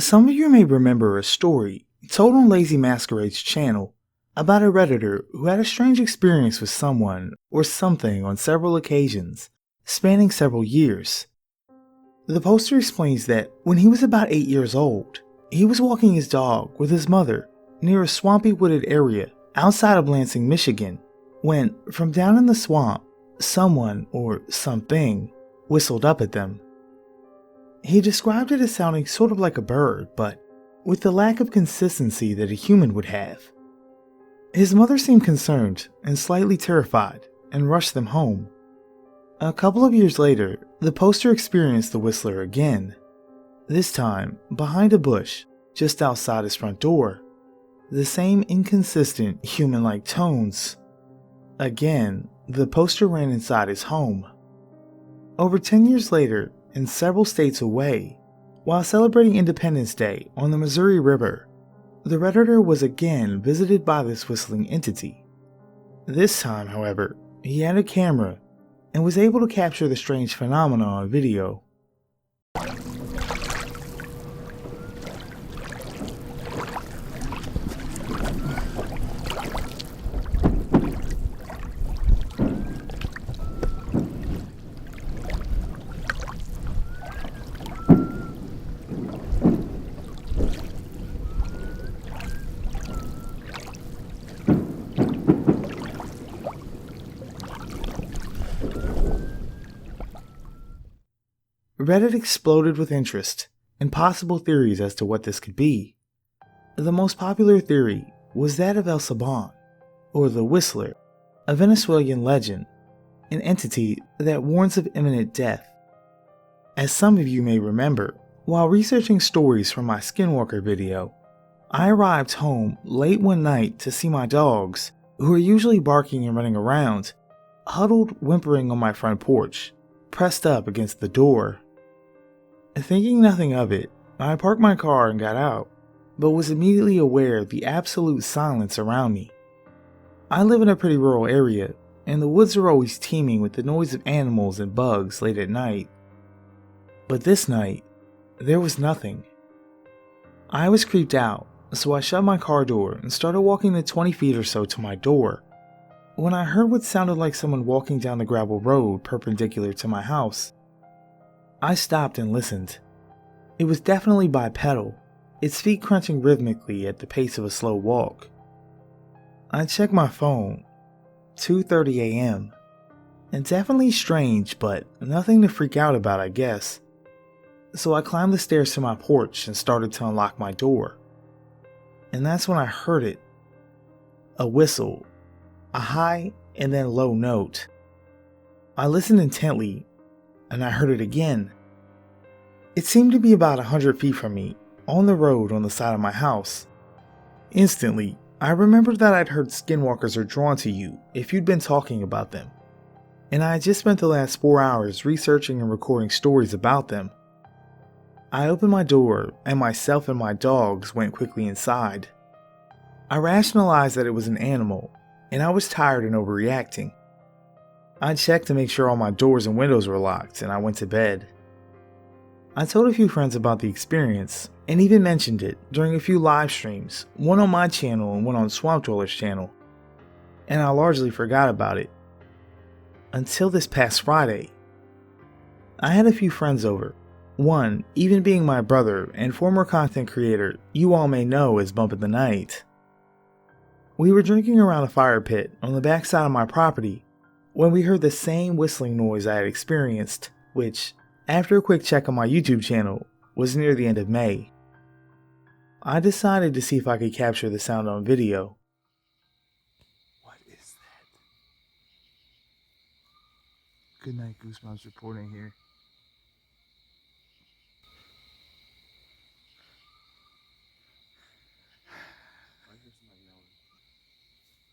Some of you may remember a story told on Lazy Masquerade's channel about a Redditor who had a strange experience with someone or something on several occasions, spanning several years. The poster explains that when he was about 8 years old, he was walking his dog with his mother near a swampy wooded area outside of Lansing, Michigan, when, from down in the swamp, someone or something whistled up at them. He described it as sounding sort of like a bird, but with the lack of consistency that a human would have. His mother seemed concerned and slightly terrified and rushed them home. A couple of years later, the poster experienced the whistler again, this time behind a bush just outside his front door. The same inconsistent human-like tones. Again, the poster ran inside his home. Over 10 years later, and several states away, while celebrating Independence Day on the Missouri River, the Redditor was again visited by this whistling entity. This time, however, he had a camera and was able to capture the strange phenomenon on video. Reddit exploded with interest and possible theories as to what this could be. The most popular theory was that of El Saban, or the Whistler, a Venezuelan legend, an entity that warns of imminent death. As some of you may remember, while researching stories for my Skinwalker video, I arrived home late one night to see my dogs, who are usually barking and running around, huddled whimpering on my front porch, pressed up against the door. Thinking nothing of it, I parked my car and got out, but was immediately aware of the absolute silence around me. I live in a pretty rural area, and the woods are always teeming with the noise of animals and bugs late at night. But this night, there was nothing. I was creeped out, so I shut my car door and started walking the 20 feet or so to my door, when I heard what sounded like someone walking down the gravel road perpendicular to my house. I stopped and listened. It was definitely bipedal, its feet crunching rhythmically at the pace of a slow walk. I checked my phone, 2:30 a.m., and definitely strange, but nothing to freak out about, I guess. So I climbed the stairs to my porch and started to unlock my door. And that's when I heard it. A whistle, a high and then low note. I listened intently, and I heard it again. It seemed to be about 100 feet from me, on the road on the side of my house. Instantly, I remembered that I'd heard skinwalkers are drawn to you if you'd been talking about them, and I had just spent the last 4 hours researching and recording stories about them. I opened my door, and myself and my dogs went quickly inside. I rationalized that it was an animal, and I was tired and overreacting. I checked to make sure all my doors and windows were locked, and I went to bed. I told a few friends about the experience, and even mentioned it during a few live streams, one on my channel and one on Swamp Dweller's channel, and I largely forgot about it. Until this past Friday. I had a few friends over, one even being my brother and former content creator you all may know as Bump in the Night. We were drinking around a fire pit on the backside of my property when we heard the same whistling noise I had experienced, which, after a quick check on my YouTube channel, was near the end of May. I decided to see if I could capture the sound on video. What is that? Goodnight Goosebumps reporting here. I hear somebody yelling.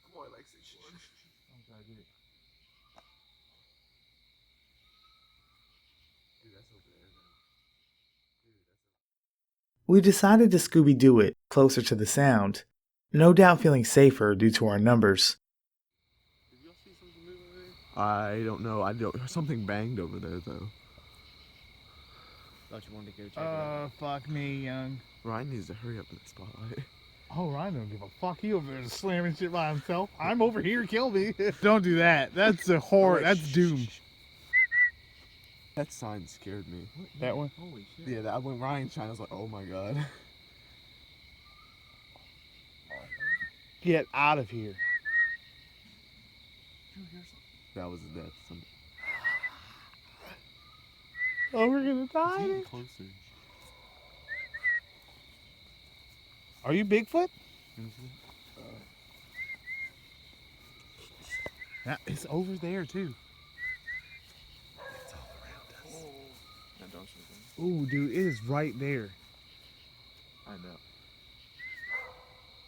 Come on, Lexi. I'm trying to get it. Dude, that's over there, though. We decided to Scooby-Doo it closer to the sound, no doubt feeling safer due to our numbers. Did y'all see something move over there? I don't know. Something banged over there, though. Thought you wanted to go check it out. Fuck me, young. Ryan needs to hurry up in the spotlight. Oh, Ryan don't give a fuck. He over there just slamming shit by himself. I'm over here, kill me. Don't do that. That's a horror. That's doom. That sign scared me. That one? Holy shit. Yeah, that when Ryan shined, I was like, oh my god. Get out of here. That was a death. Oh, we're gonna It's die. getting closer. Are you Bigfoot? Yeah, it's over there too. It's all around us. Oh. Now don't shoot them. Ooh, dude, it is right there. I know.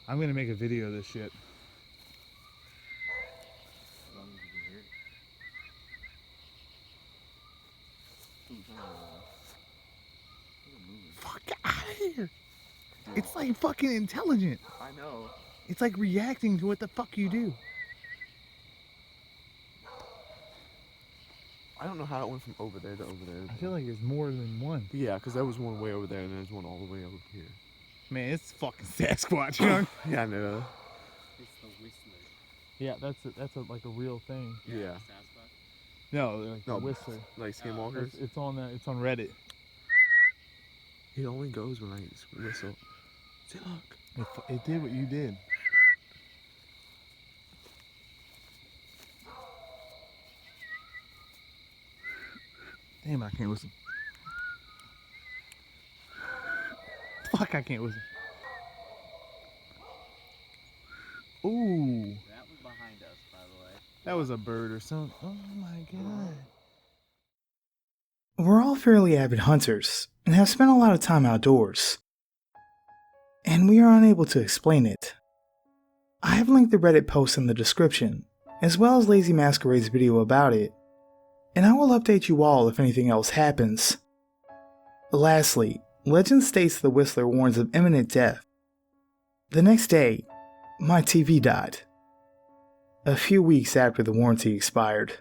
I'm gonna make a video of this shit. As long as you can hear it. Ooh, turn around. Look at it moving. Fuck out of here. Dude. It's like fucking intelligent. I know. It's like reacting to what the fuck you do. I don't know how it went from over there to over there. I feel like there's more than one. Yeah, because there was one way over there and there's one all the way over here. Man, it's fucking Sasquatch, young. Yeah, I know. It's the Whistler. Yeah, that's like a real thing. Yeah. Sasquatch. No, like No, the Whistler. Like skinwalkers. It's on Reddit. It only goes when I whistle. See, look. It did what you did. Damn, I can't listen. Fuck, I can't listen. Ooh. That was behind us, by the way. That was a bird or something. Oh my god. We're all fairly avid hunters and have spent a lot of time outdoors. And we are unable to explain it. I have linked the Reddit post in the description, as well as Lazy Masquerade's video about it, and I will update you all if anything else happens. Lastly, legend states the Whistler warns of imminent death. The next day, my TV died. A few weeks after the warranty expired.